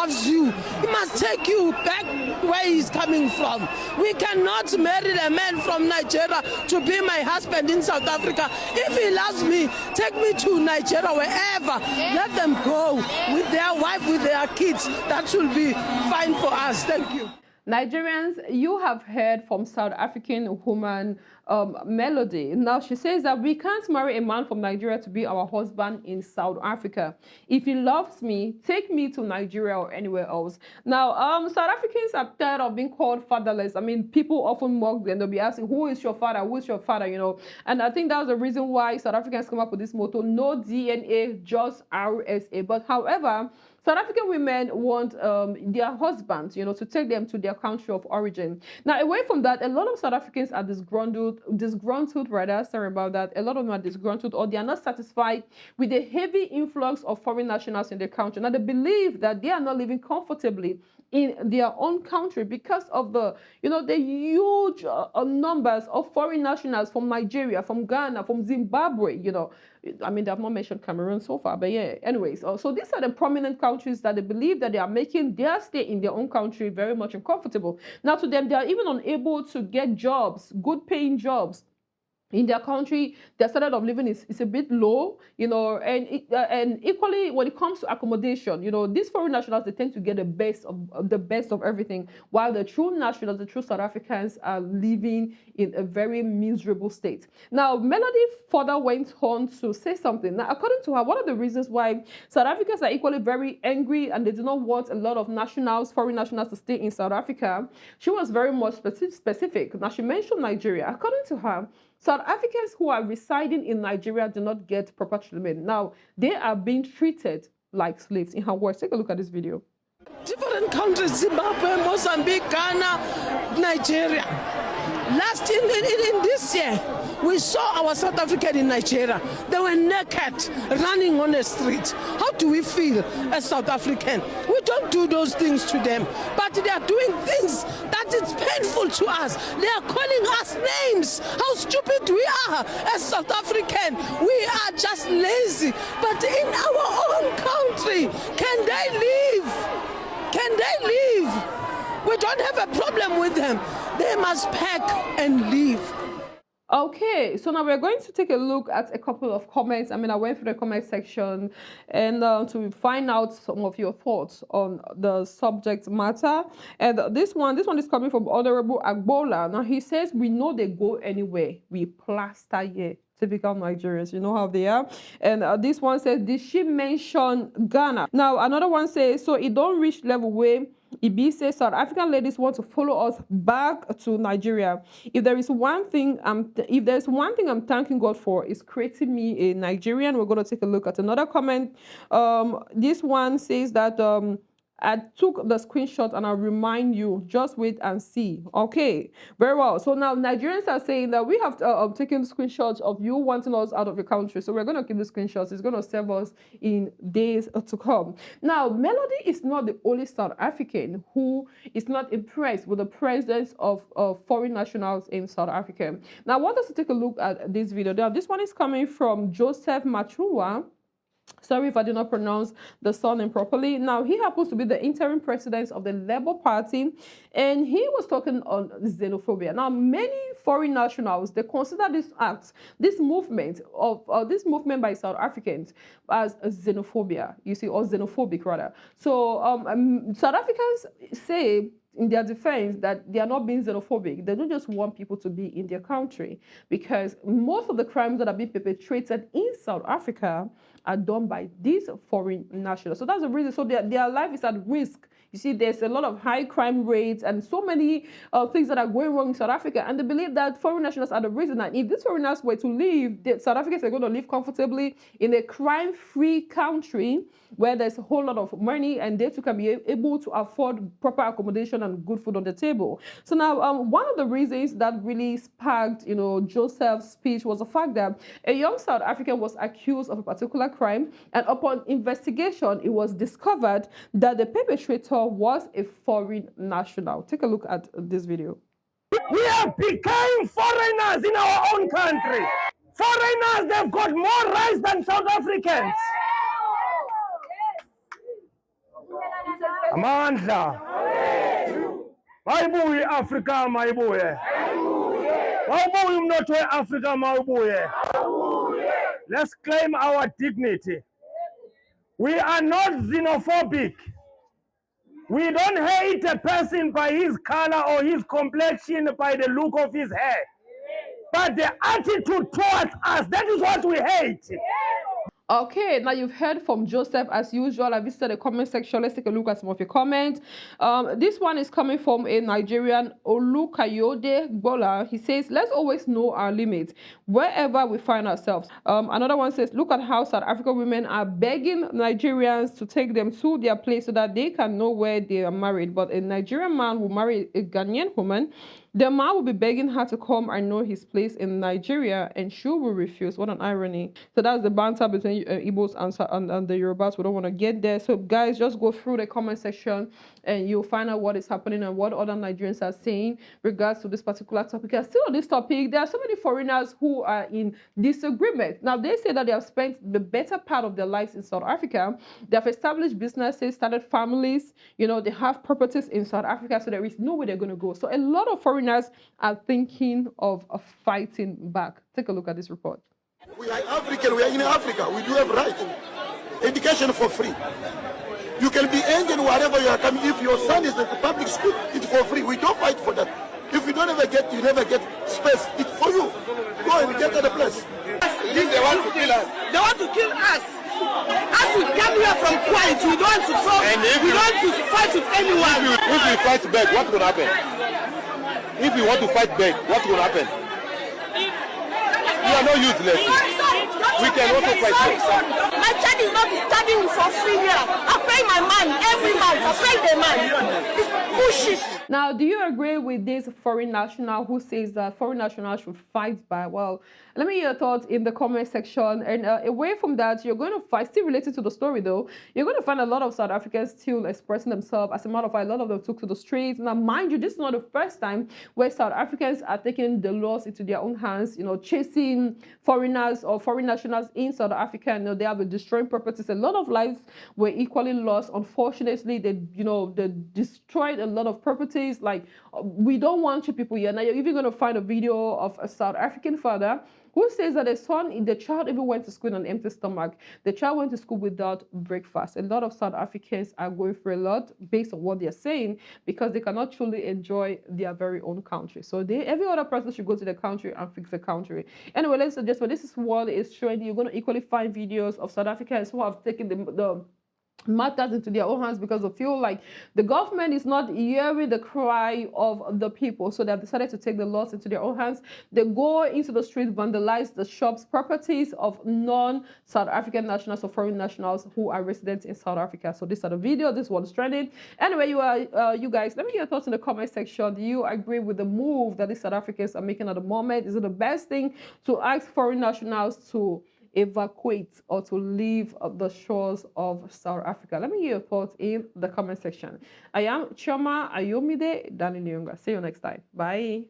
loves you, he must take you back where he's coming from. We cannot marry a man from Nigeria to be my husband in South Africa. If he loves me, take me to Nigeria, wherever. Let them go with their wife, with their kids. That will be fine for us. Thank you. Nigerians, you have heard from South African woman Melody. Now she says that we can't marry a man from Nigeria to be our husband in South Africa. If he loves me, take me to Nigeria or anywhere else. Now, South Africans are tired of being called fatherless. I mean, people often mock them. They'll be asking, who is your father? Who is your father? You know, and I think that's the reason why South Africans come up with this motto: no DNA, just RSA. But however, South African women want their husbands, you know, to take them to their country of origin. Now, away from that, a lot of South Africans are disgruntled, rather, sorry about that. A lot of them are disgruntled, or they are not satisfied with the heavy influx of foreign nationals in their country. Now, they believe that they are not living comfortably in their own country because of the, you know, the huge numbers of foreign nationals from Nigeria, from Ghana, from Zimbabwe, you know. I mean, they have not mentioned Cameroon so far, but yeah, anyways. So these are the prominent countries that they believe that they are making their stay in their own country very much uncomfortable. Now, to them, they are even unable to get jobs, good paying jobs. In their country, their standard of living is a bit low, you know, and equally when it comes to accommodation, you know, these foreign nationals, they tend to get the best of everything, while the true nationals, the true South Africans, are living in a very miserable state. Now, Melody further went on to say something. Now, according to her, one of the reasons why South Africans are equally very angry and they do not want a lot of nationals, foreign nationals, to stay in South Africa, she was very much specific. Now, she mentioned Nigeria. According to her, South Africans who are residing in Nigeria do not get proper treatment. Now, they are being treated like slaves, in her words. Take a look at this video. Different countries, Zimbabwe, Mozambique, Ghana, Nigeria. Last in this year, we saw our South African in Nigeria. They were naked, running on the street. How do we feel as South African? We don't do those things to them, but they are doing things that it's painful to us. They are calling us names. How stupid we are as South African. We are just lazy. But in our own country, can they live? Can they live? We don't have a problem with them. They must pack and leave. Okay, so now we're going to take a look at a couple of comments. I mean, I went through the comment section and to find out some of your thoughts on the subject matter. And this one is coming from Honorable Agbola. Now, he says, we know they go anywhere. We plaster here. Typical Nigerians, you know how they are. And this one says, did she mention Ghana? Now, another one says, so it don't reach level where Ibi says South African ladies want to follow us back to Nigeria. If there's one thing I'm thanking God for, is creating me a Nigerian. We're going to take a look at another comment. This one says that I took the screenshot and I'll remind you. Just wait and see. Okay, very well. So now Nigerians are saying that we have taken screenshots of you wanting us out of the country. So we're going to keep the screenshots. It's going to serve us in days to come. Now, Melody is not the only South African who is not impressed with the presence of foreign nationals in South Africa. Now, I want us to take a look at this video. Now, this one is coming from Joseph Machua. Sorry if I did not pronounce the surname properly. Now, he happens to be the interim president of the Labour Party, and he was talking on xenophobia. Now, many foreign nationals, they consider this act, this movement by South Africans as a xenophobia, you see, or xenophobic rather. So, South Africans say in their defense that they are not being xenophobic. They don't just want people to be in their country, because most of the crimes that are being perpetrated in South Africa are done by these foreign nationals. So that's the reason. So their life is at risk. You see, there's a lot of high crime rates and so many things that are going wrong in South Africa. And they believe that foreign nationals are the reason. And if these foreigners were to leave, South Africans are going to live comfortably in a crime-free country where there's a whole lot of money and they too can be able to afford proper accommodation and good food on the table. So now, one of the reasons that really sparked, you know, Joseph's speech was the fact that a young South African was accused of a particular crime, and upon investigation, it was discovered that the perpetrator was a foreign national. Take a look at this video. We have become foreigners in our own country. Foreigners, they've got more rights than South Africans. Amandla. Mayibuye Africa mayibuye. Mayibuye umnotho weAfrica mayibuye. Let's claim our dignity. We are not xenophobic. We don't hate a person by his color or his complexion, by the look of his hair. But the attitude towards us, that is what we hate. Okay, now you've heard from Joseph as usual. I visited the comment section. Let's take a look at some of your comments. This one is coming from a Nigerian, Olukayode Bola. He says, let's always know our limits wherever we find ourselves. Another one says, look at how South African women are begging Nigerians to take them to their place so that they can know where they are married. But a Nigerian man will marry a Ghanaian woman. The man will be begging her to come and know his place in Nigeria, and she will refuse. What an irony. So that's the banter between Igbos and the Yorubas. We don't want to get there. So guys, just go through the comment section and you'll find out what is happening and what other Nigerians are saying regards to this particular topic. And still on this topic, there are so many foreigners who are in disagreement. Now, they say that they have spent the better part of their lives in South Africa. They have established businesses, started families, you know, they have properties in South Africa, so there is nowhere they're going to go. So a lot of foreigners are thinking of fighting back. Take a look at this report. We are African, we are in Africa, we do have right. Education for free. You can be angry wherever you are coming. If your son is at the public school, it's for free. We don't fight for that. If you don't ever get, you never get space. It's for you. Go and get to the place. They want to kill us. They want to kill us. As we come here from quiet, we don't want to talk. We don't want to fight with anyone. If we fight back, what will happen? If we want to fight back, what will happen? We are not useless. We can also fight back. My child is not studying for free here. I pay my man every month. I pay the man. It's bullshit. Now, do you agree with this foreign national who says that foreign nationals should fight back? Well, let me hear your thoughts in the comment section. And away from that, you're going to find, still related to the story though, you're going to find a lot of South Africans still expressing themselves. As a matter of fact, a lot of them took to the streets. Now, mind you, this is not the first time where South Africans are taking the laws into their own hands, you know, chasing foreigners or foreign nationals in South Africa. You know, they have been destroying properties. A lot of lives were equally lost. Unfortunately, they destroyed a lot of properties. Like, we don't want you people here. Now, you're even going to find a video of a South African father who says that the child even went to school on an empty stomach. The child went to school without breakfast. A lot of South Africans are going through a lot based on what they're saying because they cannot truly enjoy their very own country. So every other person should go to the country and fix the country. Anyway, let's suggest, but this is what is showing. You're going to equally find videos of South Africans who have taken the matters into their own hands because they feel like the government is not hearing the cry of the people, so they have decided to take the laws into their own hands. They go into the street, vandalize the shops, properties of non-South African nationals or foreign nationals who are residents in South Africa. So this are the video, this one's trending. Anyway, you guys, let me hear your thoughts in the comment section. Do you agree with the move that the South Africans are making at the moment? Is it the best thing to ask foreign nationals to evacuate or to leave the shores of South Africa? Let me hear your thoughts in the comment section. I am Chioma Ayomide Dani Nyonga. See you next time. Bye.